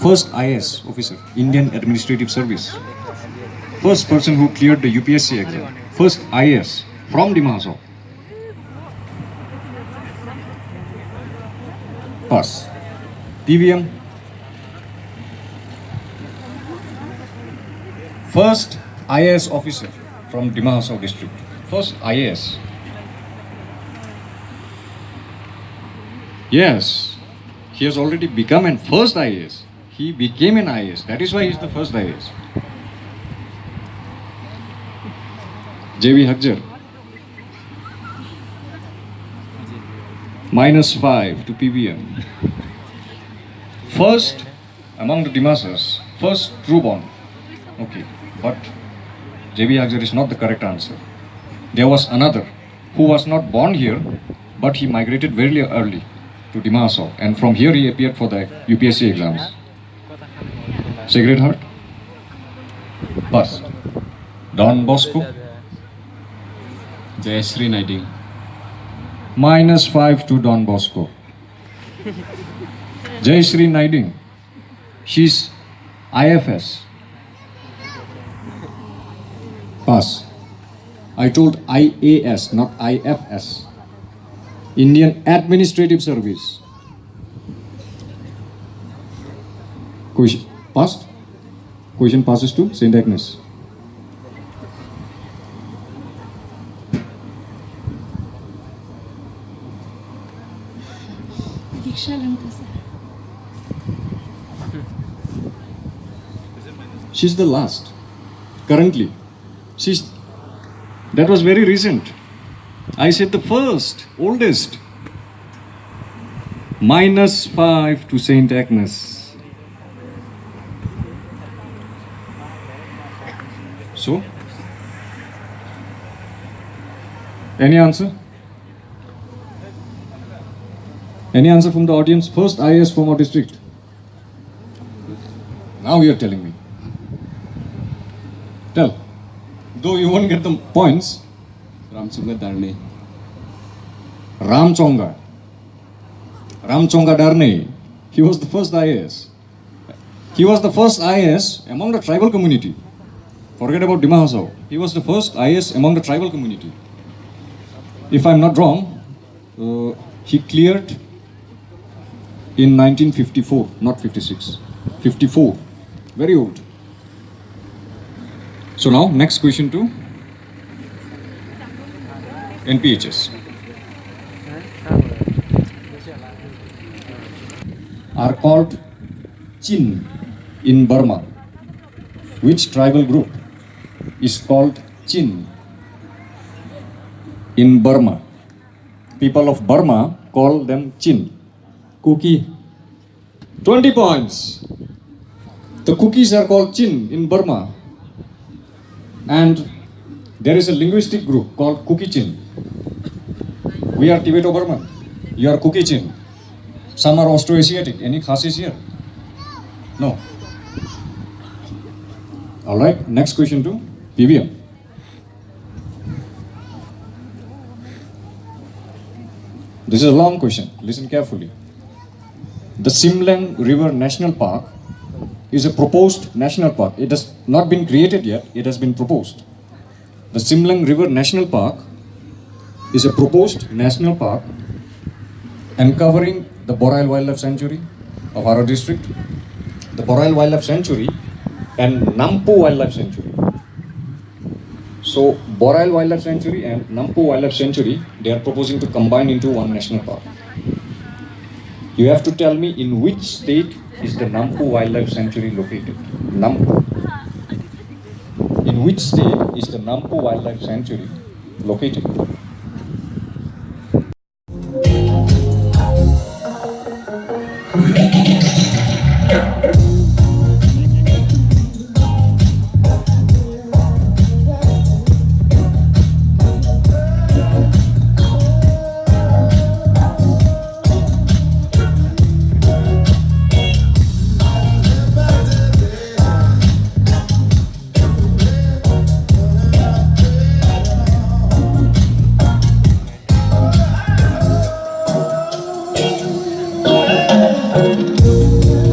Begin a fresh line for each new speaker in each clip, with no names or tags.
First IS officer, Indian Administrative Service. First person who cleared the UPSC exam. First IS from Dima Hasao. Pass. PVM. First IAS officer from Dima Hasao district. First IAS. Yes, he has already become an first IAS. He became an IAS. That is why he is the first IAS. JV Hakjar. -5 to PVM. First among the Dimasas, first true born. Okay, but JV Hakjar is not the correct answer. There was another who was not born here, but he migrated very early to Dima Hasao, and from here he appeared for the UPSC exams. Sacred Heart. Pass. Don Bosco.
Jayashree Naiding.
-5 to Don Bosco. Jayashree Naiding. She's IFS. Pass. I told IAS, not IFS. Indian Administrative Service. Question passed. Question passes to St. Agnes. She's the last. Currently. That was very recent. I said the first, oldest. -5 to St. Agnes. So, any answer? Any answer from the audience? First IAS from our district. Now you are telling me. Tell. Though you won't get the points.
Ramchunga Darne.
Ramchonga Darne. He was the first IAS. He was the first IAS among the tribal community. Forget about Dima Hasao. He was the first IAS among the tribal community. If I'm not wrong, he cleared in 1954, not 56. 54. Very old. So now, next question to NPHS. Are called Chin in Burma. Which tribal group is called Chin in Burma? People of Burma call them Chin. Kuki. 20 points. The Kukis are called Chin in Burma. And there is a linguistic group called Kuki Chin. We are Tibeto-Burman. You are Kuki Chin. Some are Austroasiatic. Any Khasis here? No. Alright, next question to PVM. This is a long question. Listen carefully. The Simlang River National Park is a proposed national park. It has not been created yet. It has been proposed. The Simlang River National Park is a proposed national park uncovering the Borail Wildlife Sanctuary of our district, the Borail Wildlife Sanctuary and Nampu Wildlife Sanctuary. So Borail Wildlife Sanctuary and Nampu Wildlife Sanctuary, they are proposing to combine into one national park. You have to tell me in which state is the Nampu Wildlife Sanctuary located. Nampu. In which state is the Nampu Wildlife Sanctuary located?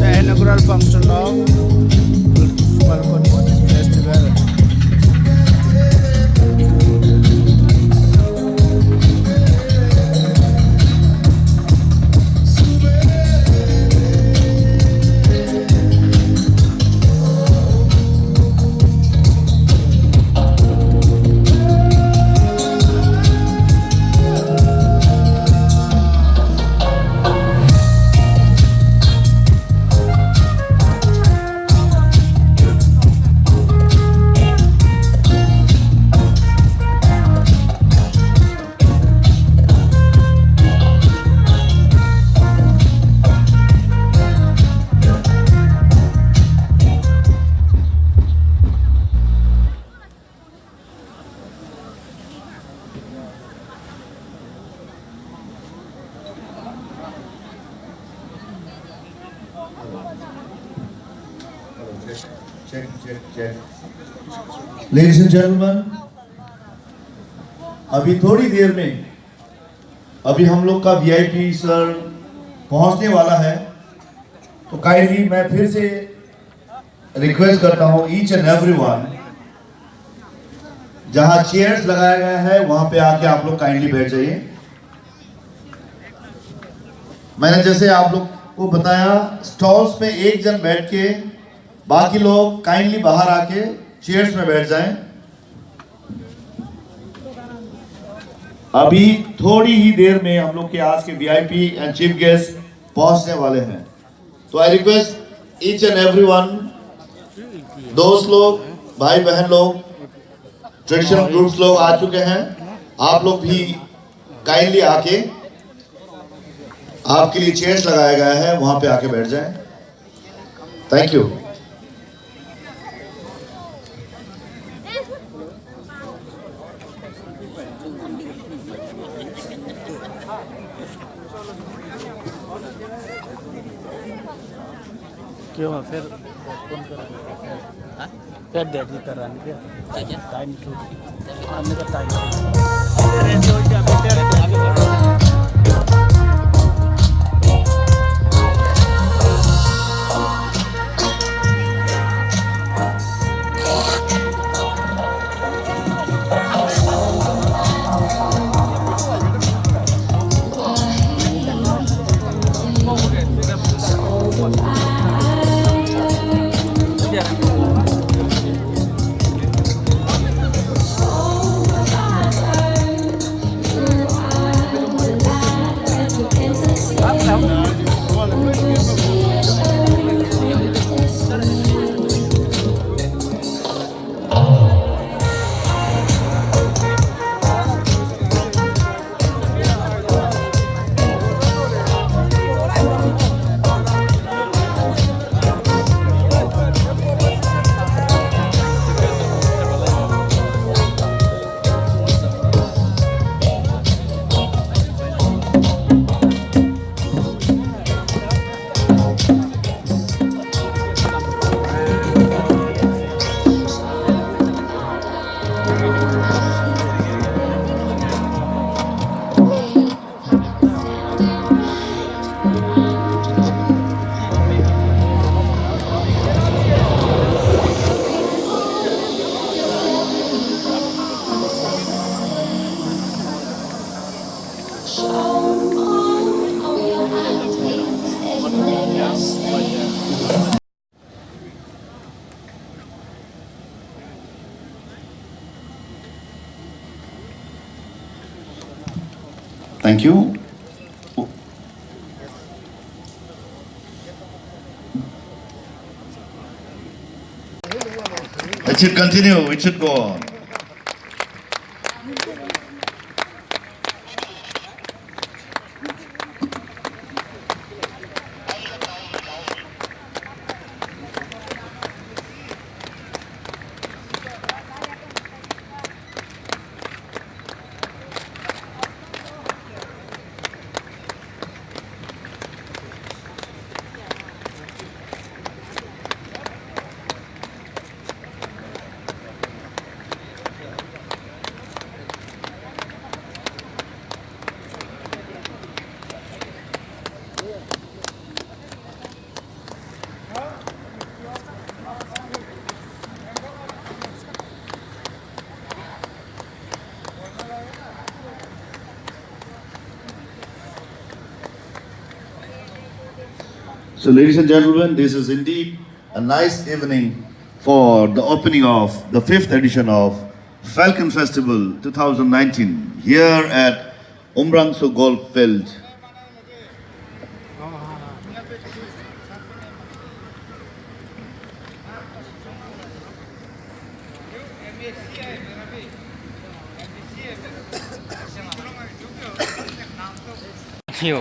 The inaugural function of Falcon Festival.
Check. Ladies and gentlemen, अभी थोड़ी देर में अभी हम लोग का VIP sir पहुंचने वाला है, तो काइंडली मैं फिर से रिक्वेस्ट करता हूं ईच एंड एवरीवन, जहां चेयर्स लगाया गया है वहां पे आके आप लोग काइंडली बैठ जाइए। मैंने जैसे आप लोग को बताया, स्टॉल्स पे एक जन बैठ के, बाकी लोग काइंडली बाहर आके चेयर्स में बैठ जाएं। अभी थोड़ी ही देर में हम लोग के आज के वीआईपी एंड चीफ गेस्ट पहुंचने वाले हैं, तो I request each and everyone, दोस्त लोग, भाई बहन लोग, ट्रेडिशनल ग्रुप्स लोग आ चुके हैं, आप लोग भी काइंडली आके, आपके लिए चेयर्स लगाया गया है, वहां पे आके बैठ जाएं। Thank you.
क्यों फिर कौन करेगा? फिर डेडी कराने क्या टाइम टू आने का time. Thank you.
It should continue. It should go on. So, ladies and gentlemen, this is indeed a nice evening for the opening of the 5th edition of Falcon Festival 2019 here at Umrangso Golf Field.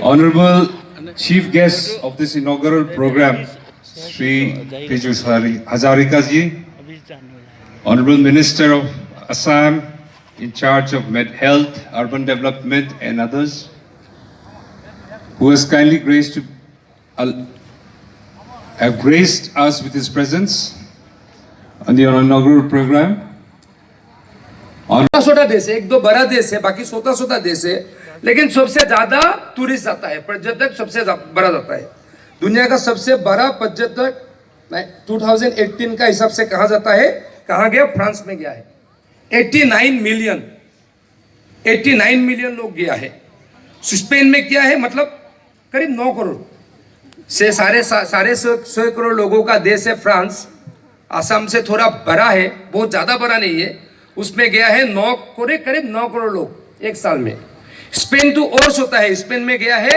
Honorable Chief Guest of this inaugural program, Sri Piju Hazarika ji, Honorable Minister of Assam, in charge of Health, Urban Development and others, who has kindly have graced us with his presence on the inaugural program.
छोटा देश है, एक दो बड़ा देश है, बाकी छोटा देश है, लेकिन सबसे ज्यादा टूरिस्ट जाता है, पर्यटक सबसे बड़ा जाता है। दुनिया का सबसे बड़ा पर्यटक 2018 का हिसाब से कहा जाता है, कहाँ गया? फ्रांस में गया है। 89 मिलियन लोग गया है। स्पेन में क्या है? मतलब करीब 9 करोड़ से साढ़े 100 करोड़ लोगों का देश है फ्रांस। असम से थोड़ा बड़ा है, बहुत ज्यादा बड़ा नहीं है, उसमें गया है करीब 9 करोड़ लोग एक साल में। स्पेन तो और होता है, स्पेन में गया है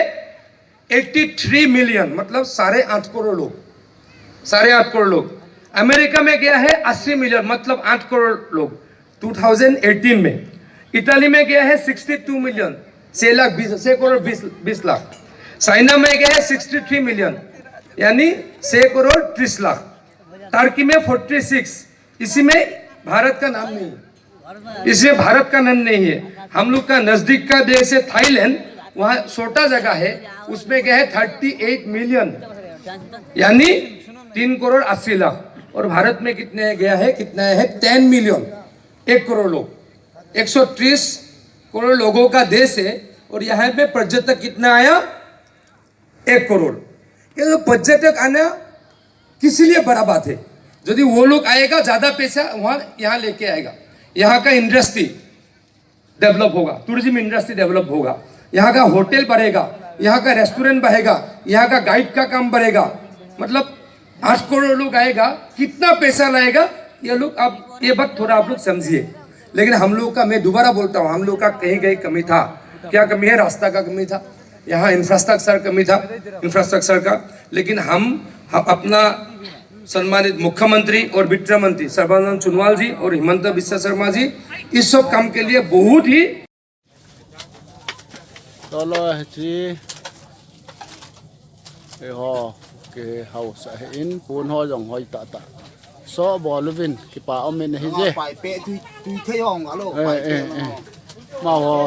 83 मिलियन, मतलब 8.5 करोड़ लोग, 8.5 करोड़ लोग। अमेरिका में गया है 80 मिलियन, मतलब 8 करोड़ लोग 2018 में। इटली में गया है 62 मिलियन, 6 करोड़ 20 लाख। चाइना में गया है 63 मिलियन, यानी 6 करोड़ 30 लाख। टर्की में 46, इसी में भारत का नाम नहीं है, इसमें भारत का नाम नहीं है। हम लोग का नजदीक का देश है थाईलैंड, वहाँ छोटा जगह है, उसमें गया है 38 मिलियन, यानी 3 करोड़ 80 लाख। और भारत में कितने गया है? कितना है? 10 मिलियन, 1 करोड़ लोग। 130 करोड़ लोगों का देश है, और यहाँ पे पर्यटक कितना आया? 1 करोड़। ये तो पर्यटक आना किसी लिए बड़ा बात है। यदि वो लोग आएगा, ज्यादा पैसा वहाँ यहाँ लेके आएगा, यहाँ का इंडस्ट्री डेवलप होगा, टूरिज्म इंडस्ट्री डेवलप होगा, यहाँ का होटल बढ़ेगा, यहाँ का रेस्टोरेंट बढ़ेगा, यहाँ का गाइड का काम बढ़ेगा। मतलब 8 करोड़ लोग आएगा, कितना पैसा लाएगा ये लोग। अब ये बात थोड़ा आप लोग समझिए। लेकिन हम लोग का, मैं दोबारा बोलता हूँ, हम लोग का कहीं कमी था। क्या कमी है? रास्ता का कमी था, यहाँ इंफ्रास्ट्रक्चर कमी था, इंफ्रास्ट्रक्चर का। लेकिन हम अपना सम्मानित मुख्यमंत्री और वित्त मंत्री सर्बानंद सोनोवाल जी और हिमंत बिस्वा शर्मा जी इस सब काम के लिए बहुत ही
ke house in pun ho jong hoi ta so bolvin ki pa omen hi je pai pe tu the hong alo pai pe ma ho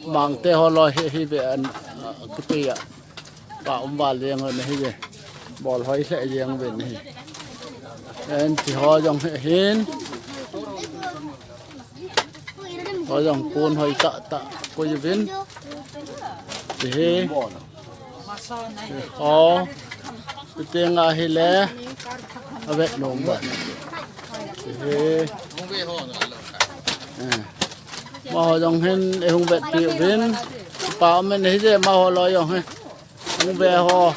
mang te ho lo hi be an ki pe ya pa ba leng ho hi je bol hoi se yang ben hi en ti ho jong hin ho jong pun hoi ta ko vin hi ho tiếng à hi lẽ ở bên nông bận mà họ dòng hen hung vệ tiểu viên bảo mình thấy gì mà họ nói dòng hen hung về họ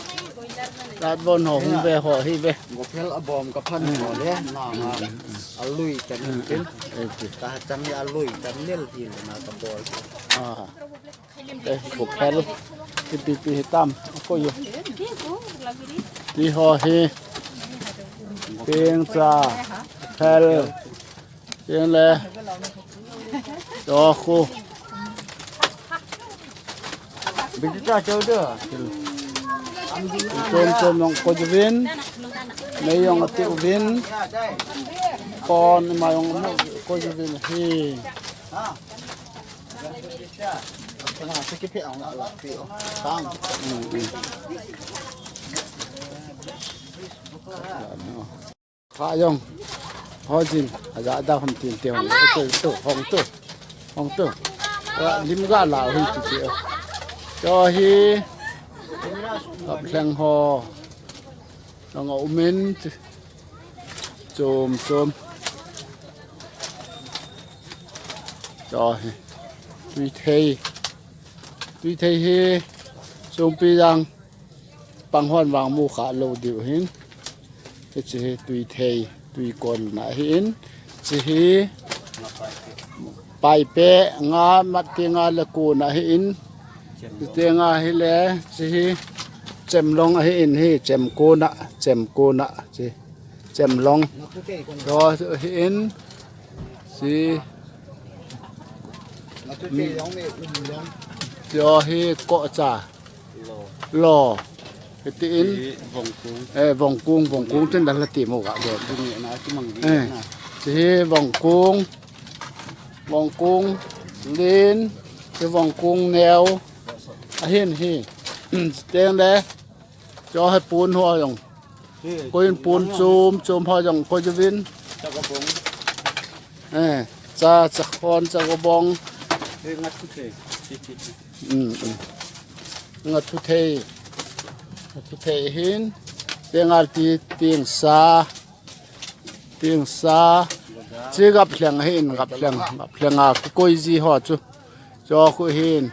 đặt bồn họ hung về họ hi về
một cái album có phân họ đấy nào lui chân kiến ta chăm ya lui chân nil gì là tập bồn
đây một cái pi tam có gì đi họ hi tiếng cha phèl tiếng lệ cho khu
Bây giờ chơi được.
chôm yang ko juvin mấy yang tiêu vin con mà yang ko juvin hi
Tengah sikit pek orang lah. Tang.
khá yong ho jin aja da hom tin tiêu hong tu lim ga la hi chi cho hi gặp leng ho nó ngộ min chôm cho hi tuy thầy hi chôm pi rằng bằng hoan vàng mu khá lâu điều hin cái chỉ tuy thầy tuy con nãy hin chỉ bài pe ngã mặt tiếng ngã là cô nãy hin tiếng ngã hi lẽ chỉ chém long hin hi chém cô nã chỉ chém long rồi hin chỉ cho hi cọ trà lò cái tin vòng cung trên đó là tìm một gạo rồi chỉ vòng cung lên cái vòng cung neo hiên tên đấy cho hai pun hoa dòng coi pun chôm hoa dòng coi cho vin cha con cha có bong ngắt thu thề hin tiếng alti tiếng sa chỉ gặp leng à coi gì họ chú cho cô hin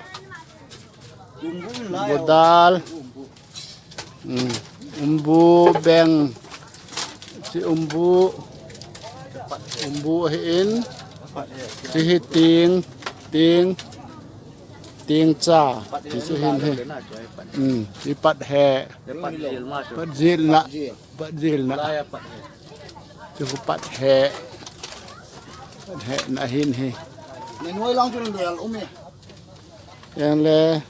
bodal umbu beng si umbu hin si tiếng cha thì sẽ hình thì bắt hè bắt zil nè chứ không bắt hè nè hình
Nên nuôi long cho nên umi.
yang le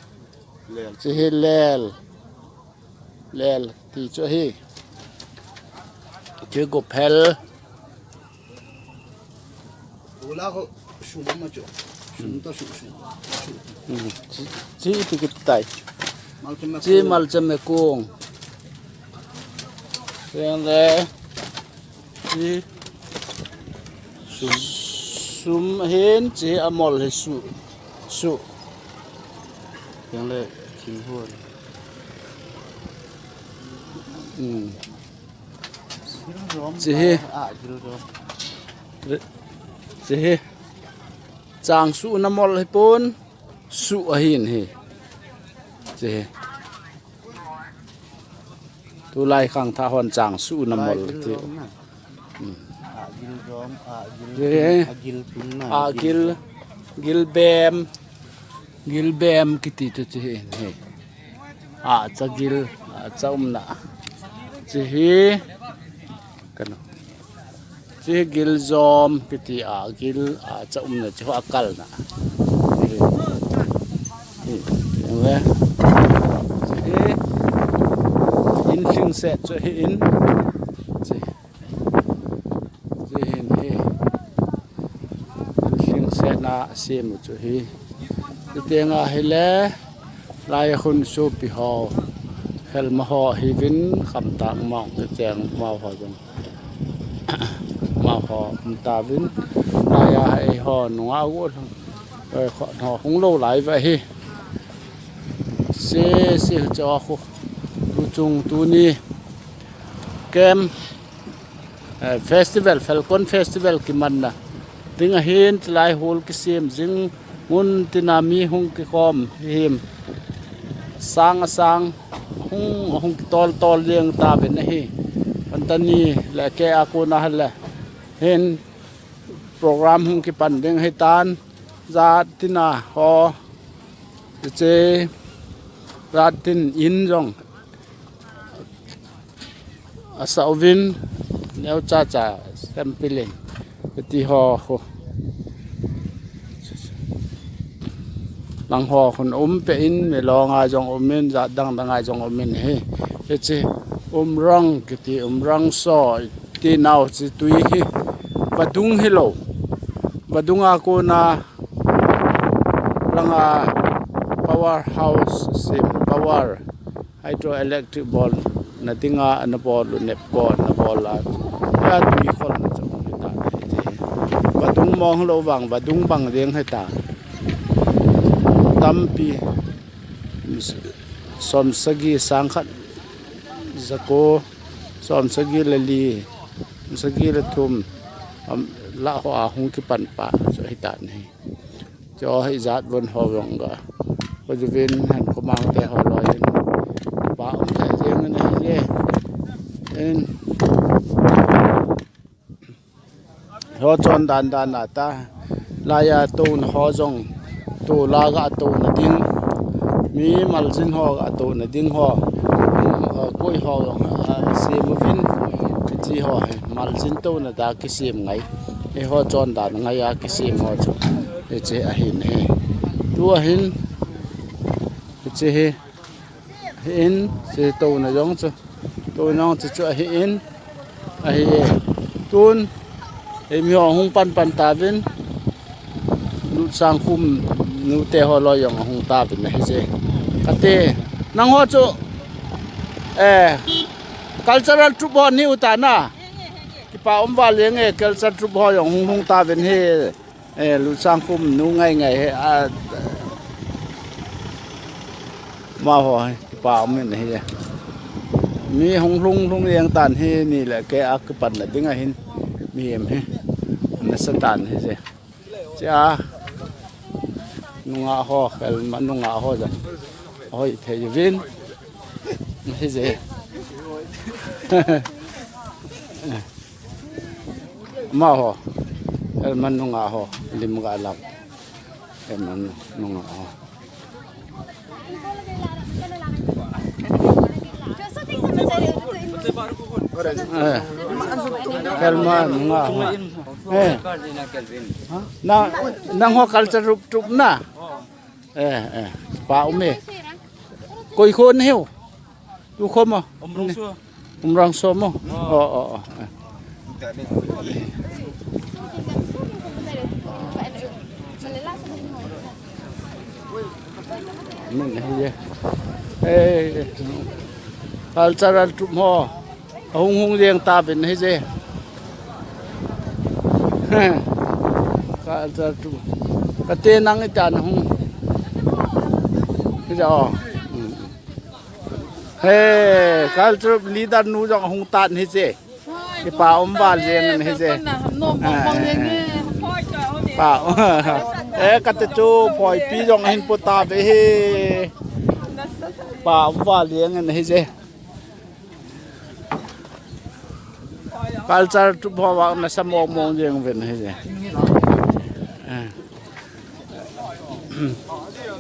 chỉ hình lel thì cho hi chứ có pel
Ula ko sumama mà chỗ. Sumta sum.
chỉ thì cái tay
Malcam
chỉ mal chăm cuồng yang le chỉ sum hin chỉ amol he su yang le kim huan chỉ chàng su namol he pon su hin he chỉ tu lai khang tha hon chàng su namol ti gil bem kiti tu chi he cha gil cha na chi hi kan chi gil zom kiti gil cha na chi akal na ve in thing set cho in chi hin he thing set na sim cho hi tiếng hele lai khun su pi ho hel ma ho hi vin kham tang mong te chang mau ho jong mau ho ta vin lai ai ho nu a wo rồi họ không lâu lại vậy hi se cho khu tu chung tu ni kem festival Falcon Festival ki man na tinga hin lai hol ki sim jing mun tinami hung ki kom him sang hung tol liang ta ben hi pantani la ke aku na hala hen program hung ki pan ding hi tan za tina ho che ra tin in jong asauvin neu cha sampling ti ho ho lang ho khun pe in me lo nga jong min za dang dang nga jong min he chi rang ti rang so ti naw chi tui hi badung hello badunga ko na langa powerhouse sim power hydroelectric ball na tinga na ball nep ko na ball la ya tui khol na chong ta badung mong lo wang badung bang deng hai ta tampi som sagi sangkhat zako som sagi lali sagi la thum la ho a hung ki pan pa so hi ta nei cho hi zat bon ho rong ga ko ju vin han ko mang te ho lo yin pa om ta jeng na ye en ho chon dan dan ata la ya tun ho jong tu la ga tu na ding mi mal jin ho ga tu na ding ho koi ho si mu vin chi ho mal jin tu na da ki sim ngai e ho chon da ngai ya ki sim ho chu e che a hin e tu a hin che he hin se tu na jong chu tu nong chu a hin a hi tun e mi ho hung pan pan ta vin lu sang khum nu te ho lo yong hung ta bin he je kate nang ho chu cultural troupe ho ni utana ki pa om wa leng e cultural troupe ho yong hung ta bin he lu sang khum nu ngai ngai he ma ho ki pa om ni he mi hung lung yang tan he ni la ke ak pan la dinga hin mi em he na sa tan he je cha nunga ho kal manunga ho ja hoi thei vin he je ma ho el manunga ho lim ga lam el manunga ho kelma nga nang ho culture rup na pa ume koi khon heu tu khom mo umrangso mo mình hay ê cultural troupe ho hung riêng ta bên hay gì cultural troupe cái tên năng cái chăn hung cái gì hey cultural leader nu jong hung tan hay gì cái pa om ba riêng hay gì pa cái chú phơi pi jong hin pota về he pa om ba riêng hay gì culture tu bawa na sa mong jeng ven he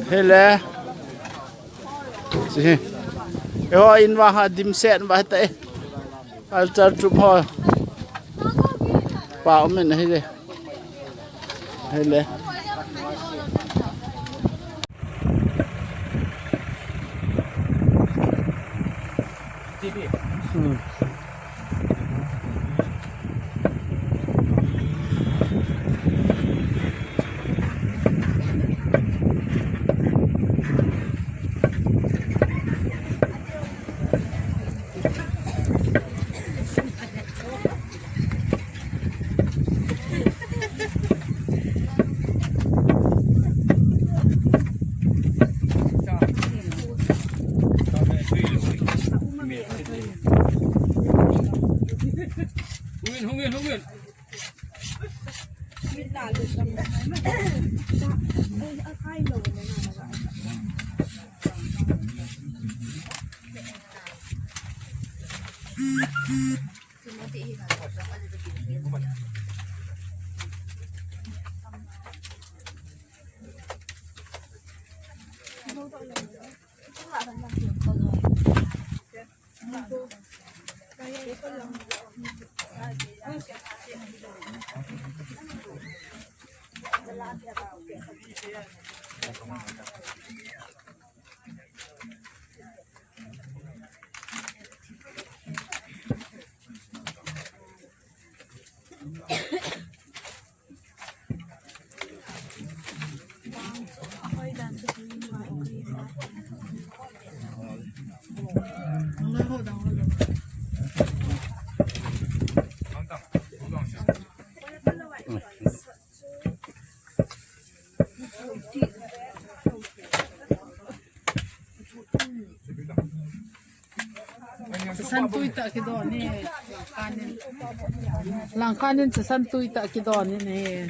hele si yo in wa ha dim set ba te culture tu ho pa men he hele
Santui tak kidon ni kanin. Lang kanin sa santui tak kidon ni.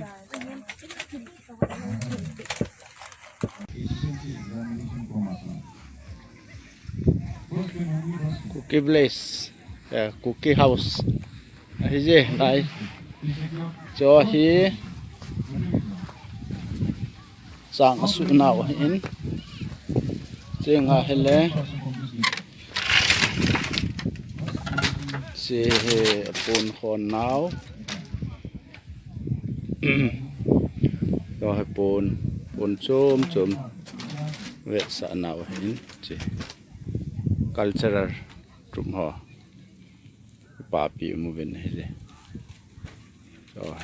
Cookie place, cookie house. Hi je, hi. Cho hi sang asu naw in. Jenga hele. Si pun khon naw. Rồi pun chum ve sa naw in chi cultural room ho papi movin hele. Rồi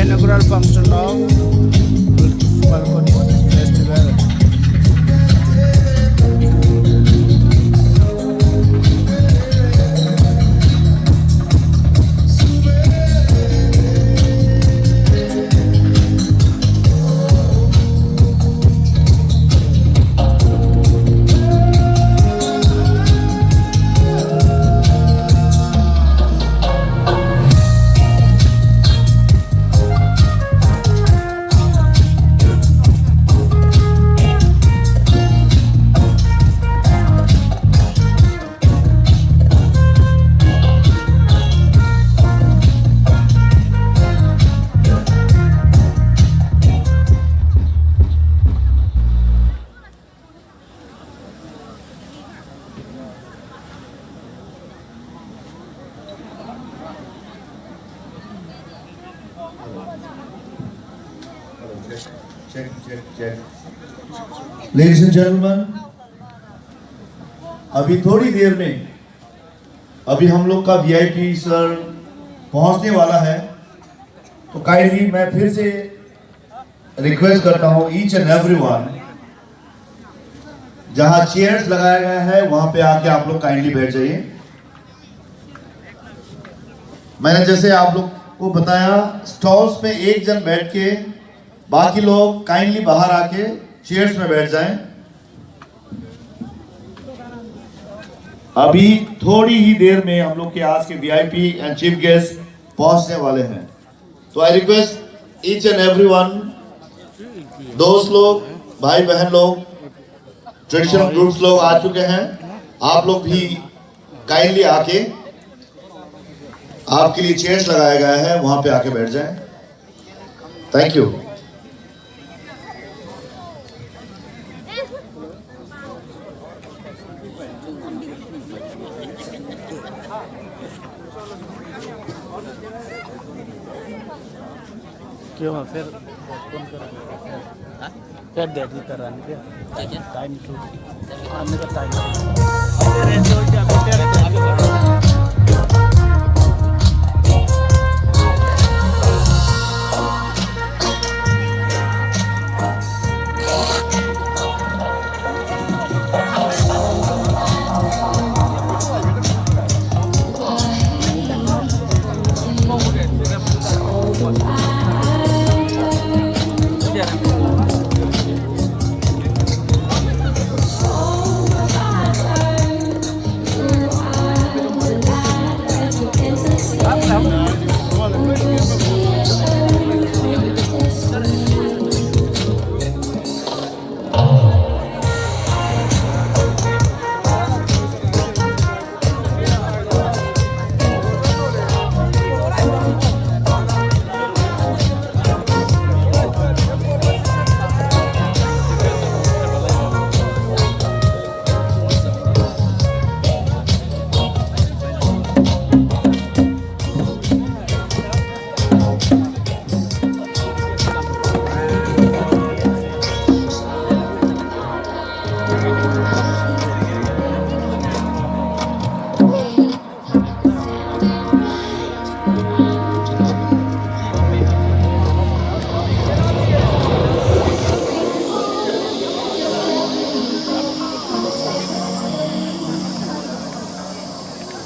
inaugural function of Falcon Festival.
check. Ladies and gentlemen, अभी थोड़ी देर में अभी हम लोग का VIP sir पहुंचने वाला है, तो काइंडली मैं फिर से रिक्वेस्ट करता हूं ईच एंड एवरीवन, जहां चेयर्स लगाया गया है वहां पे आके आप लोग काइंडली बैठ जाइए। मैंने जैसे आप लोग को बताया, स्टॉल्स में एक जन बैठ के, बाकी लोग काइंडली बाहर आके चेयर्स में बैठ जाएं। अभी थोड़ी ही देर में हम लोग के आज के वीआईपी एंड चीफ गेस्ट पहुंचने वाले हैं, तो I request each and everyone, दोस्त लोग, भाई बहन लोग, ट्रेडिशनल ग्रुप्स लोग आ चुके हैं, आप लोग भी काइंडली आके, आपके लिए चेयर्स लगाया गया है, वहां पे आके बैठ जाएं। Thank you.
क्यों फिर फोन करा क्या डेडी कराने के टाइम टू आने का टाइम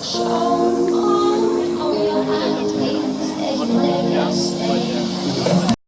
Show